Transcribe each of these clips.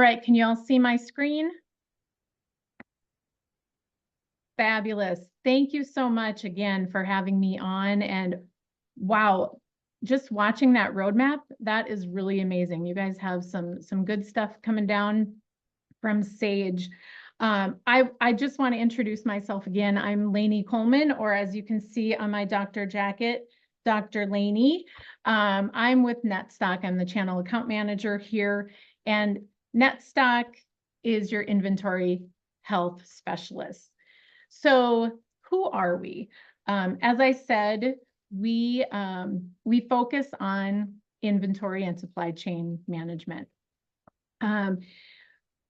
right, can you all see my screen? Fabulous. Thank you so much again for having me on. And wow, just watching that roadmap, that is really amazing. You guys have some good stuff coming down from Sage. I just want to introduce myself again. I'm Lainey Coleman, or as you can see on my doctor jacket, Dr. Lainey. I'm with Netstock. I'm the channel account manager here, and Netstock is your inventory health specialist. So who are we? As I said, we focus on inventory and supply chain management.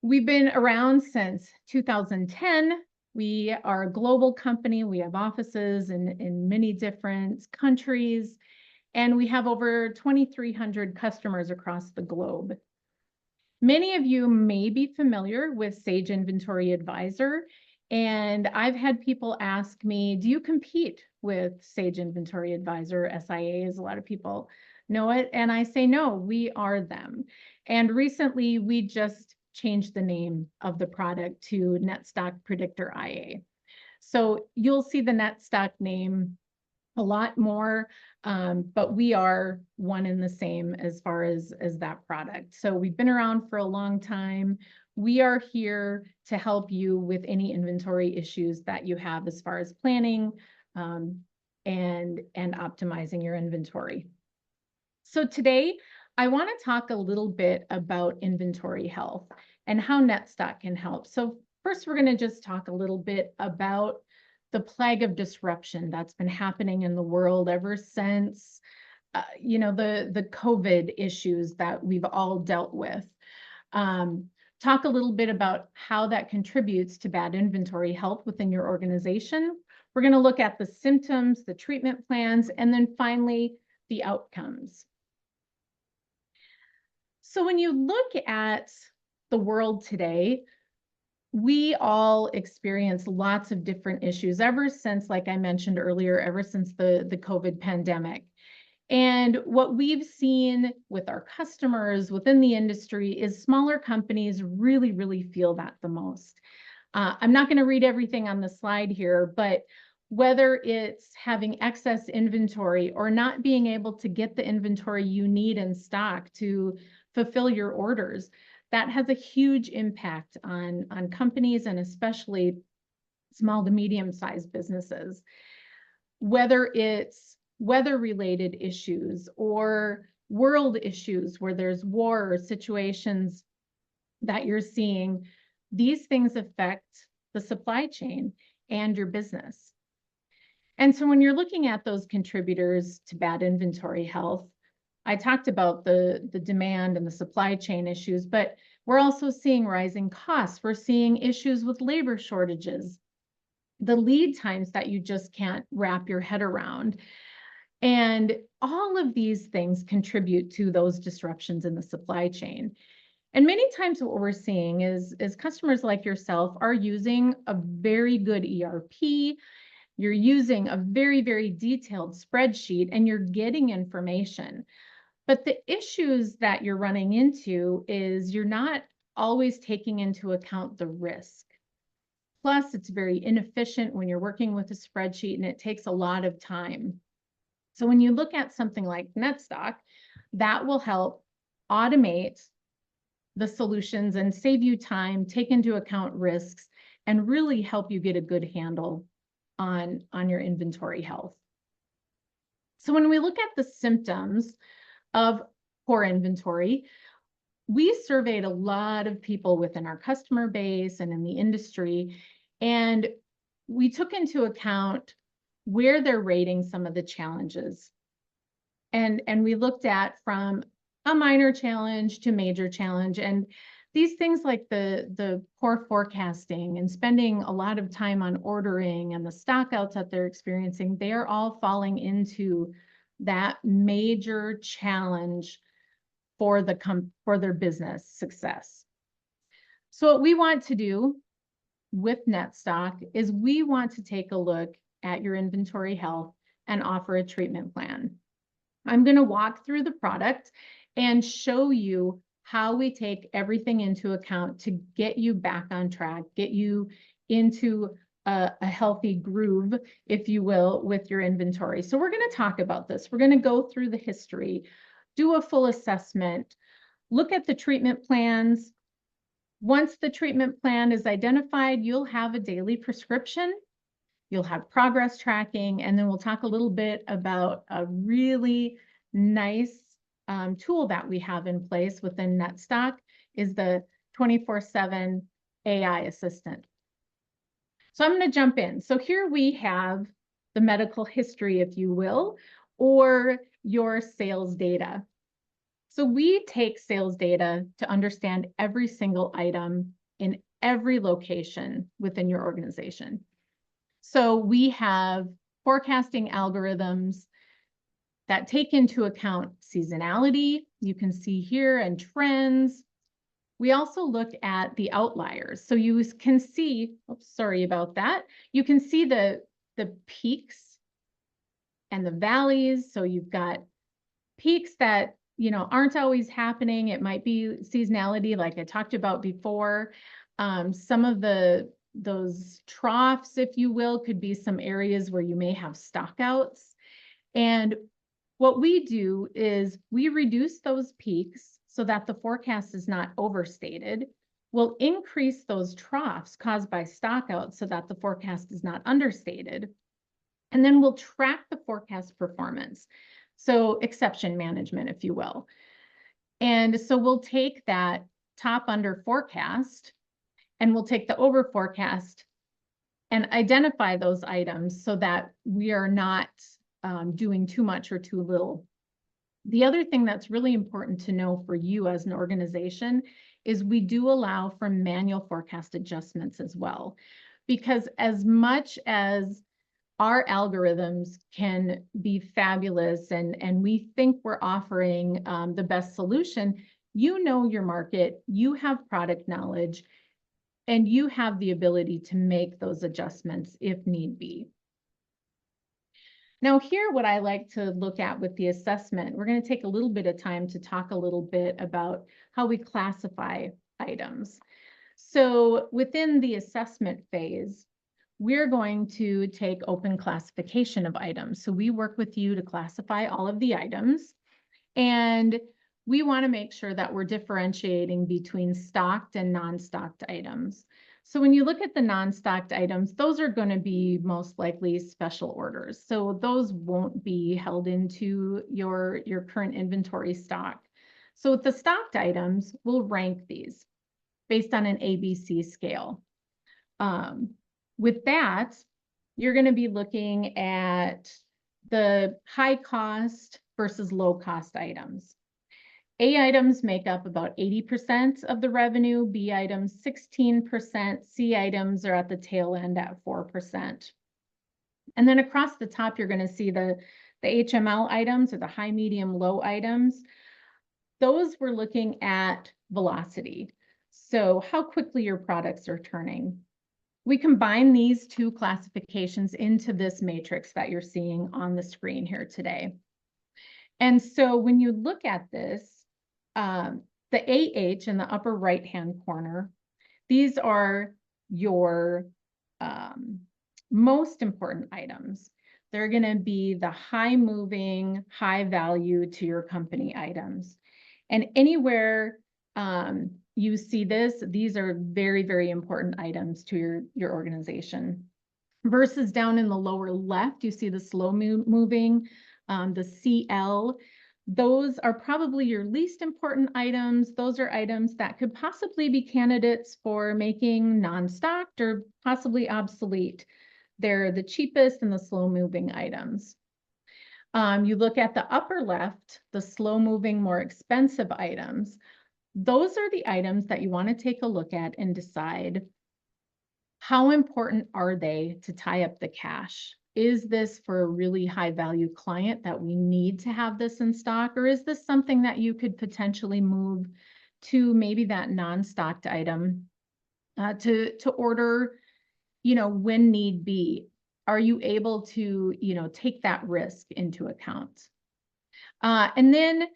We've been around since 2010. We are a global company. We have offices in many different countries, and we have over 2,300 customers across the globe. Many of you may be familiar with Sage Inventory Advisor, and I've had people ask me, do you compete with Sage Inventory Advisor, SIA, as a lot of people know it? And I say, no, we are them. And recently we just changed the name of the product to Netstock Predictor IA. So you'll see the Netstock name a lot more, but we are one and the same as far as that product. So we've been around for a long time. We are here to help you with any inventory issues that you have as far as planning and optimizing your inventory. So today, I want to talk a little bit about inventory health and how Netstock can help. So first, we're going to just talk a little bit about the plague of disruption that's been happening in the world ever since, the COVID issues that we've all dealt with. Talk a little bit about how that contributes to bad inventory health within your organization. We're going to look at the symptoms, the treatment plans, and then finally, the outcomes. So when you look at the world today, we all experience lots of different issues ever since, like I mentioned earlier, ever since the COVID pandemic. And what we've seen with our customers within the industry is smaller companies really, really feel that the most. I'm not going to read everything on the slide here, but whether it's having excess inventory or not being able to get the inventory you need in stock to fulfill your orders, that has a huge impact on companies and especially small to medium-sized businesses. Whether it's weather-related issues or world issues where there's war or situations that you're seeing, these things affect the supply chain and your business. And so when you're looking at those contributors to bad inventory health, I talked about the demand and the supply chain issues, but we're also seeing rising costs. We're seeing issues with labor shortages, the lead times that you just can't wrap your head around. And all of these things contribute to those disruptions in the supply chain. And many times what we're seeing is customers like yourself are using a very good ERP, you're using a very, very detailed spreadsheet, and you're getting information. But the issues that you're running into is you're not always taking into account the risk. Plus, it's very inefficient when you're working with a spreadsheet and it takes a lot of time. So when you look at something like Netstock, that will help automate the solutions and save you time, take into account risks, and really help you get a good handle on your inventory health. So when we look at the symptoms of poor inventory, we surveyed a lot of people within our customer base and in the industry, and we took into account where they're rating some of the challenges. And we looked at from a minor challenge to major challenge. And these things like the poor forecasting and spending a lot of time on ordering and the stockouts that they're experiencing, they are all falling into that major challenge for their business success. So what we want to do with Netstock is we want to take a look at your inventory health and offer a treatment plan. I'm going to walk through the product and show you how we take everything into account to get you back on track, get you into a healthy groove, if you will, with your inventory. So we're going to talk about this. We're going to go through the history, do a full assessment, look at the treatment plans. Once the treatment plan is identified, you'll have a daily prescription, you'll have progress tracking, and then we'll talk a little bit about a really nice tool that we have in place within Netstock is the 24/7 AI assistant. So I'm going to jump in. So here we have the medical history, if you will, or your sales data. So we take sales data to understand every single item in every location within your organization. So we have forecasting algorithms that take into account seasonality, you can see here, and trends. We also look at the outliers. So you can see, oops, sorry about that. You can see the peaks and the valleys. So you've got peaks that, aren't always happening. It might be seasonality, like I talked about before. Some of those troughs, if you will, could be some areas where you may have stockouts. And what we do is we reduce those peaks so that the forecast is not overstated. We'll increase those troughs caused by stockouts so that the forecast is not understated. And then we'll track the forecast performance. So exception management, if you will. And so we'll take that top under forecast and we'll take the over forecast and identify those items so that we are not doing too much or too little. The other thing that's really important to know for you as an organization is we do allow for manual forecast adjustments as well, because as much as our algorithms can be fabulous and we think we're offering the best solution, you know your market, you have product knowledge, and you have the ability to make those adjustments if need be. Now here, what I like to look at with the assessment, we're going to take a little bit of time to talk a little bit about how we classify items. So within the assessment phase, we're going to take open classification of items. So we work with you to classify all of the items, and we want to make sure that we're differentiating between stocked and non-stocked items. So when you look at the non-stocked items, those are going to be most likely special orders. So those won't be held into your current inventory stock. So with the stocked items, we'll rank these based on an ABC scale. With that, you're going to be looking at the high cost versus low cost items. A items make up about 80% of the revenue, B items 16%, C items are at the tail end at 4%. And then across the top, you're going to see the HML items, or the high, medium, low items. Those we're looking at velocity. So how quickly your products are turning. We combine these two classifications into this matrix that you're seeing on the screen here today. And so when you look at this, the AH in the upper right-hand corner, these are your most important items. They're going to be the high moving, high value to your company items. And anywhere you see this, these are very, very important items to your organization. Versus down in the lower left, you see the slow moving, the CL. Those are probably your least important items. Those are items that could possibly be candidates for making non-stocked or possibly obsolete. They're the cheapest and the slow-moving items. You look at the upper left, the slow-moving, more expensive items. Those are the items that you want to take a look at and decide, how important are they to tie up the cash? Is this for a really high value client that we need to have this in stock? Or is this something that you could potentially move to maybe that non-stocked item to order, when need be? Are you able to, take that risk into account? And then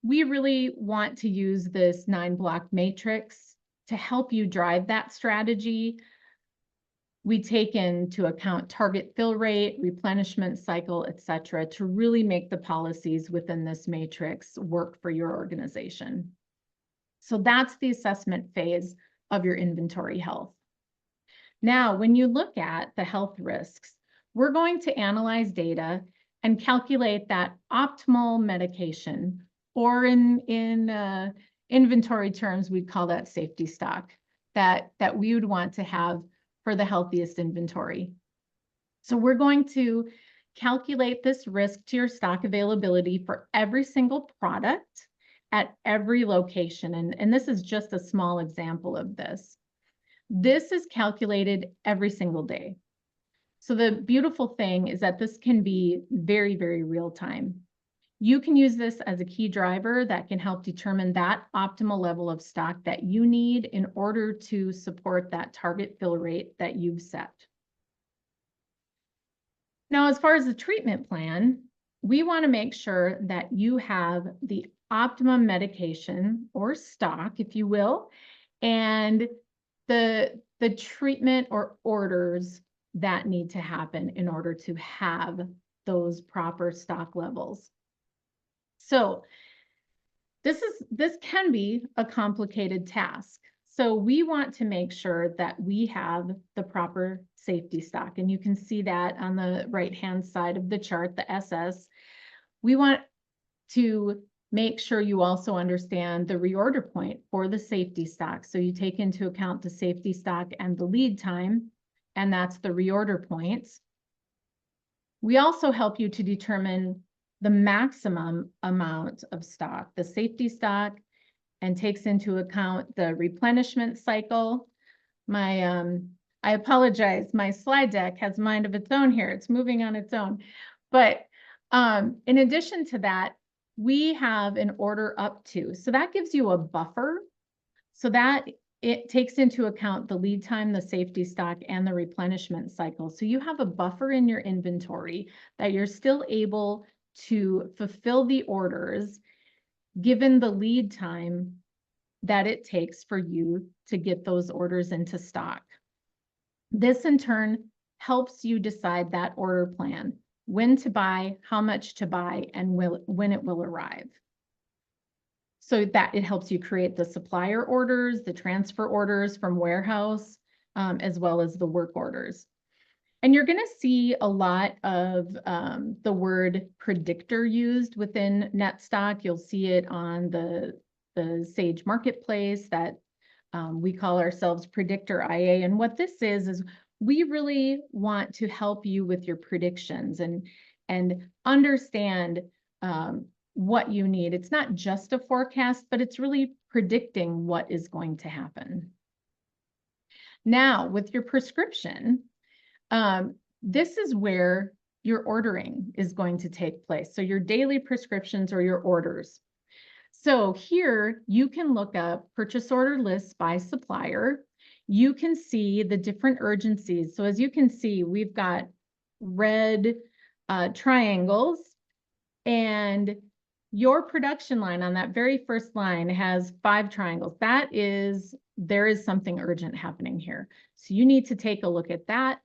we really want to use this 9-block matrix to help you drive that strategy. We take into account target fill rate, replenishment cycle, et cetera, to really make the policies within this matrix work for your organization. So that's the assessment phase of your inventory health. Now, when you look at the health risks, we're going to analyze data and calculate that optimal medication, or in inventory terms, we'd call that safety stock, that we would want to have for the healthiest inventory. So we're going to calculate this risk to your stock availability for every single product at every location. And this is just a small example of this. This is calculated every single day. So the beautiful thing is that this can be very, very real time. You can use this as a key driver that can help determine that optimal level of stock that you need in order to support that target fill rate that you've set. Now, as far as the treatment plan, we want to make sure that you have the optimum medication or stock, if you will, and the treatment or orders that need to happen in order to have those proper stock levels. So this can be a complicated task. So we want to make sure that we have the proper safety stock. And you can see that on the right-hand side of the chart, the SS. We want to make sure you also understand the reorder point for the safety stock. So you take into account the safety stock and the lead time, and that's the reorder points. We also help you to determine the maximum amount of stock, the safety stock, and takes into account the replenishment cycle. I apologize, my slide deck has a mind of its own here. It's moving on its own. But in addition to that, we have an order up to. So that gives you a buffer so that it takes into account the lead time, the safety stock, and the replenishment cycle. So you have a buffer in your inventory that you're still able to fulfill the orders given the lead time that it takes for you to get those orders into stock. This in turn helps you decide that order plan, when to buy, how much to buy, and when it will arrive. So that it helps you create the supplier orders, the transfer orders from warehouse, as well as the work orders. And you're going to see a lot of the word predictor used within Netstock. You'll see it on the Sage Marketplace that we call ourselves Predictor IA. And what this is we really want to help you with your predictions and understand what you need. It's not just a forecast, but it's really predicting what is going to happen. Now, with your prescription, this is where your ordering is going to take place. So your daily prescriptions or your orders. So here you can look up purchase order lists by supplier. You can see the different urgencies. So as you can see, we've got red triangles, and your production line on that very first line has 5 triangles. There is something urgent happening here. So you need to take a look at that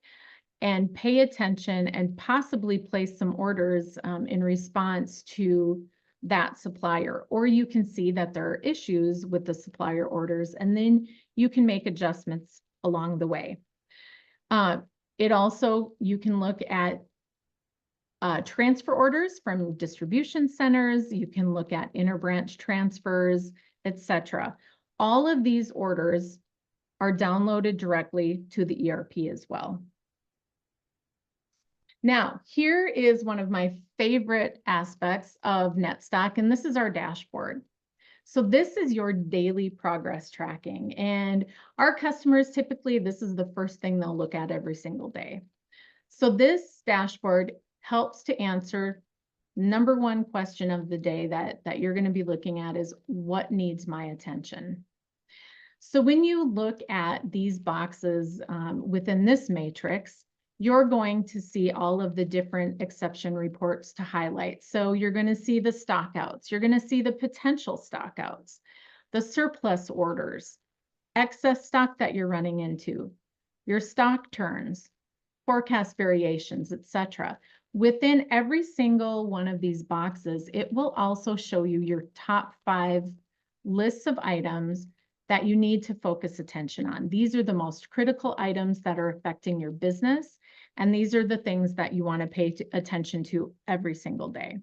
and pay attention and possibly place some orders in response to that supplier. Or you can see that there are issues with the supplier orders, and then you can make adjustments along the way. You can look at transfer orders from distribution centers. You can look at interbranch transfers, etc. All of these orders are downloaded directly to the ERP as well. Now, here is one of my favorite aspects of Netstock, and this is our dashboard. So this is your daily progress tracking, and our customers typically, this is the first thing they'll look at every single day. So this dashboard helps to answer number one question of the day that you're going to be looking at is what needs my attention. So when you look at these boxes within this matrix, you're going to see all of the different exception reports to highlight. So you're going to see the stockouts, you're going to see the potential stockouts, the surplus orders, excess stock that you're running into, your stock turns, forecast variations, etc. Within every single one of these boxes, it will also show you your top 5 lists of items that you need to focus attention on. These are the most critical items that are affecting your business, and these are the things that you want to pay attention to every single day.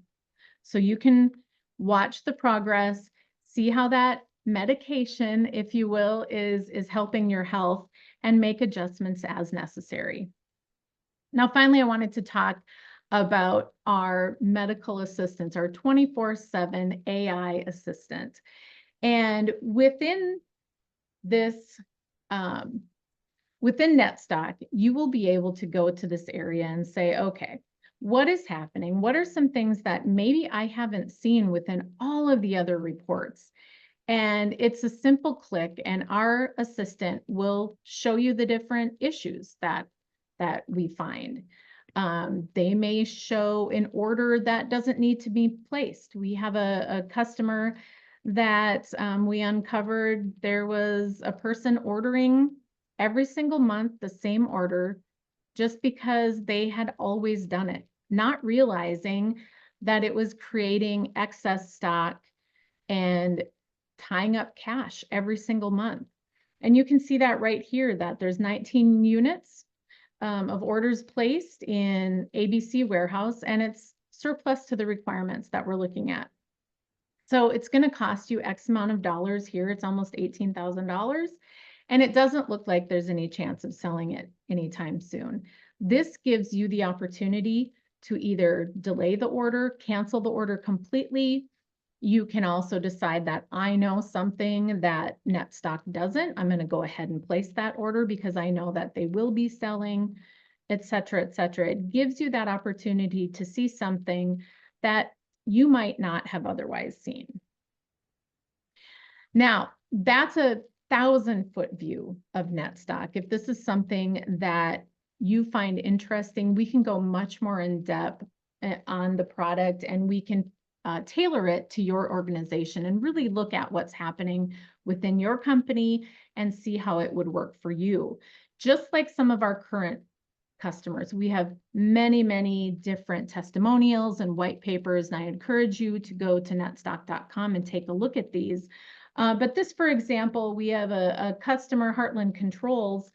So you can watch the progress, see how that medication, if you will, is helping your health, and make adjustments as necessary. Now, finally, I wanted to talk about our medical assistants, our 24/7 AI assistant. And within this, within Netstock, you will be able to go to this area and say, okay, what is happening? What are some things that maybe I haven't seen within all of the other reports? And it's a simple click, and our assistant will show you the different issues that we find. They may show an order that doesn't need to be placed. We have a customer that we uncovered. There was a person ordering every single month the same order just because they had always done it, not realizing that it was creating excess stock and tying up cash every single month. And you can see that right here, that there's 19 units of orders placed in ABC warehouse, and it's surplus to the requirements that we're looking at. So it's going to cost you X amount of dollars here. It's almost $18,000. And it doesn't look like there's any chance of selling it anytime soon. This gives you the opportunity to either delay the order, cancel the order completely. You can also decide that I know something that Netstock doesn't. I'm going to go ahead and place that order because I know that they will be selling, et cetera, et cetera. It gives you that opportunity to see something that you might not have otherwise seen. Now, that's a 1,000-foot view of Netstock. If this is something that you find interesting, we can go much more in depth on the product, and we can tailor it to your organization and really look at what's happening within your company and see how it would work for you. Just like some of our current customers, we have many, many different testimonials and white papers, and I encourage you to go to netstock.com and take a look at these. But this, for example, we have a customer, Heartland Controls,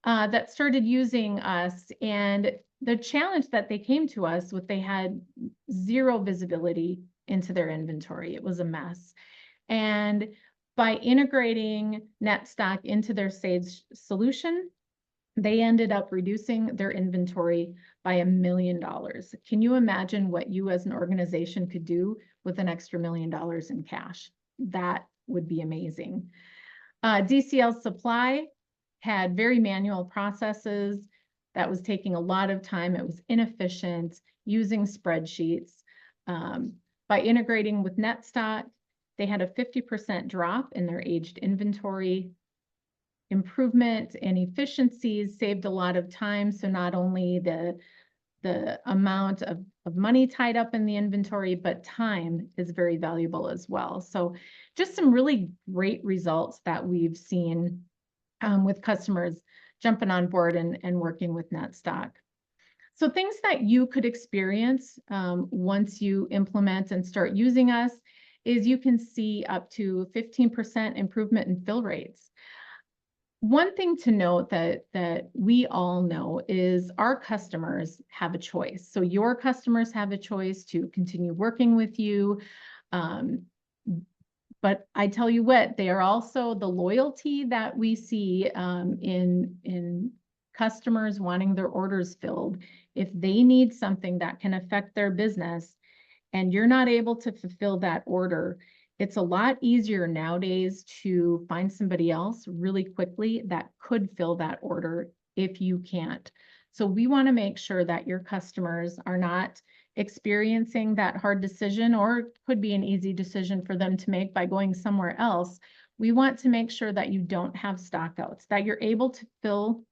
that started using us, and the challenge that they came to us with, they had zero visibility into their inventory. It was a mess. And by integrating Netstock into their Sage solution, they ended up reducing their inventory by $1 million. Can you imagine what you as an organization could do with an extra $1 million in cash? That would be amazing. DCL Supply had very manual processes that was taking a lot of time. It was inefficient, using spreadsheets. By integrating with Netstock, they had a 50% drop in their aged inventory. Improvement in efficiencies saved a lot of time. So not only the amount of money tied up in the inventory, but time is very valuable as well. So just some really great results that we've seen with customers jumping on board and working with Netstock. So things that you could experience once you implement and start using us is you can see up to 15% improvement in fill rates. One thing to note that we all know is our customers have a choice. So your customers have a choice to continue working with you. But I tell you what, they are also the loyalty that we see in customers wanting their orders filled. If they need something that can affect their business and you're not able to fulfill that order, it's a lot easier nowadays to find somebody else really quickly that could fill that order if you can't. So we want to make sure that your customers are not experiencing that hard decision, or could be an easy decision for them to make by going somewhere else. We want to make sure that you don't have stockouts, that you're able to fill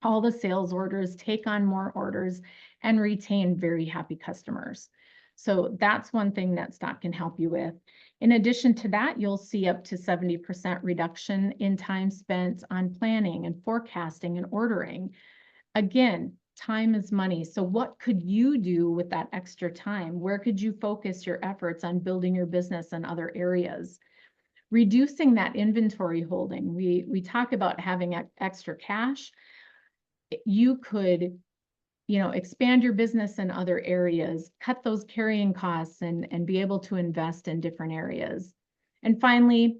all the sales orders, take on more orders, and retain very happy customers. So that's one thing Netstock can help you with. In addition to that, you'll see up to 70% reduction in time spent on planning and forecasting and ordering. Again, time is money. So what could you do with that extra time? Where could you focus your efforts on building your business in other areas? Reducing that inventory holding. We talk about having extra cash. You could, expand your business in other areas, cut those carrying costs, and be able to invest in different areas. And finally,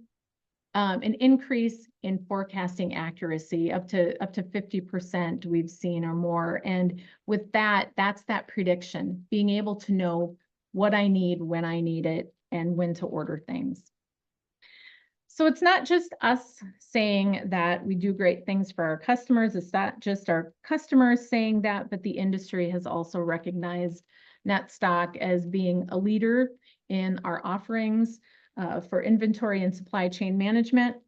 an increase in forecasting accuracy up to 50% we've seen or more. And with that, that's that prediction, being able to know what I need, when I need it, and when to order things. So it's not just us saying that we do great things for our customers. It's not just our customers saying that, but the industry has also recognized Netstock as being a leader in our offerings for inventory and supply chain management.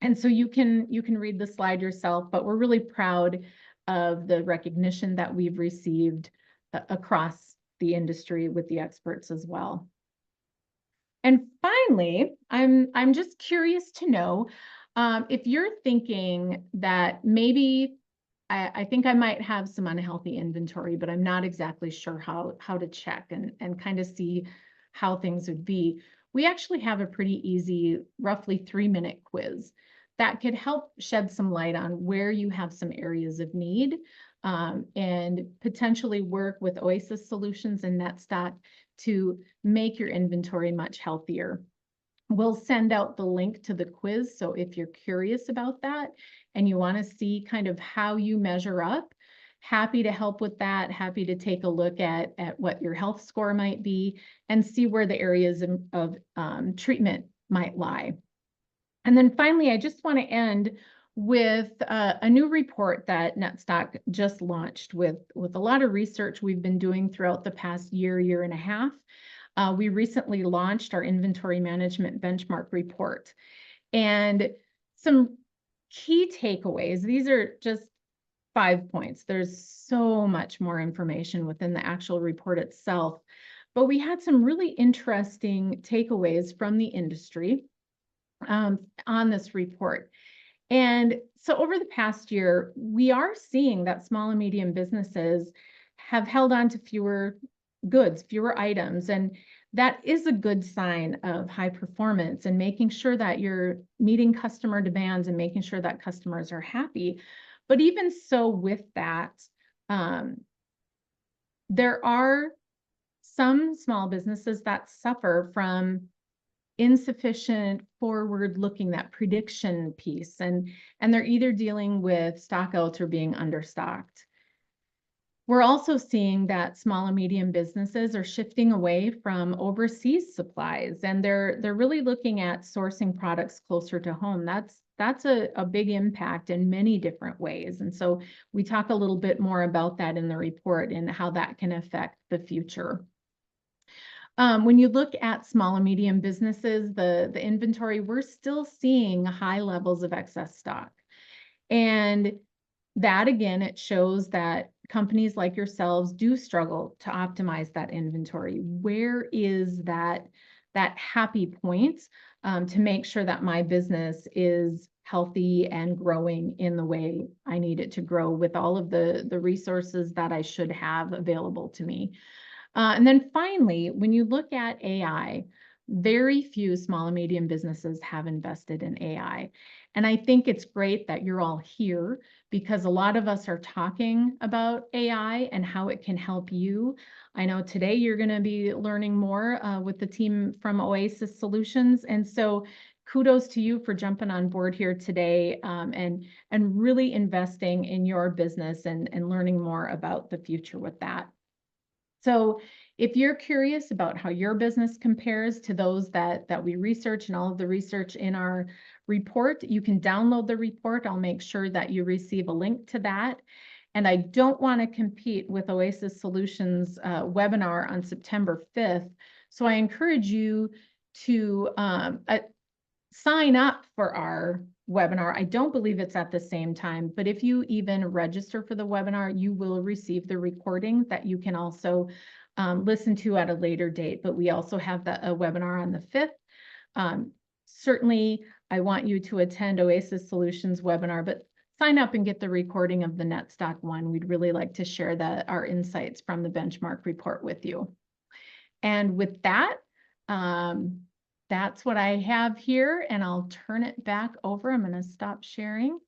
And so you can read the slide yourself, but we're really proud of the recognition that we've received across the industry with the experts as well. And finally, I'm just curious to know if you're thinking that maybe I think I might have some unhealthy inventory, but I'm not exactly sure how to check and kind of see how things would be. We actually have a pretty easy, roughly 3-minute quiz that could help shed some light on where you have some areas of need and potentially work with Oasis Solutions and Netstock to make your inventory much healthier. We'll send out the link to the quiz. So if you're curious about that and you want to see kind of how you measure up, happy to help with that. Happy to take a look at what your health score might be and see where the areas of treatment might lie. And then finally, I just want to end with a new report that Netstock just launched with a lot of research we've been doing throughout the past year and a half. We recently launched our inventory management benchmark report. And some key takeaways, these are just 5 points. There's so much more information within the actual report itself, but we had some really interesting takeaways from the industry on this report. And so over the past year, we are seeing that small and medium businesses have held on to fewer goods, fewer items, and that is a good sign of high performance and making sure that you're meeting customer demands and making sure that customers are happy. But even so with that, there are some small businesses that suffer from insufficient forward-looking, that prediction piece, and they're either dealing with stockouts or being understocked. We're also seeing that small and medium businesses are shifting away from overseas supplies, and they're really looking at sourcing products closer to home. That's a big impact in many different ways. And so we talk a little bit more about that in the report and how that can affect the future. When you look at small and medium businesses, the inventory, we're still seeing high levels of excess stock. And that, again, it shows that companies like yourselves do struggle to optimize that inventory. Where is that happy point to make sure that my business is healthy and growing in the way I need it to grow with all of the resources that I should have available to me? And then finally, when you look at AI, very few small and medium businesses have invested in AI. And I think it's great that you're all here because a lot of us are talking about AI and how it can help you. I know today you're going to be learning more with the team from Oasis Solutions. And so kudos to you for jumping on board here today and really investing in your business and learning more about the future with that. So if you're curious about how your business compares to those that we research and all of the research in our report, you can download the report. I'll make sure that you receive a link to that. And I don't want to compete with Oasis Solutions webinar on September 5th. So I encourage you to sign up for our webinar. I don't believe it's at the same time, but if you even register for the webinar, you will receive the recording that you can also listen to at a later date. But we also have a webinar on the 5th. Certainly, I want you to attend Oasis Solutions webinar, but sign up and get the recording of the Netstock one. We'd really like to share our insights from the benchmark report with you. And with that, that's what I have here, and I'll turn it back over. I'm going to stop sharing.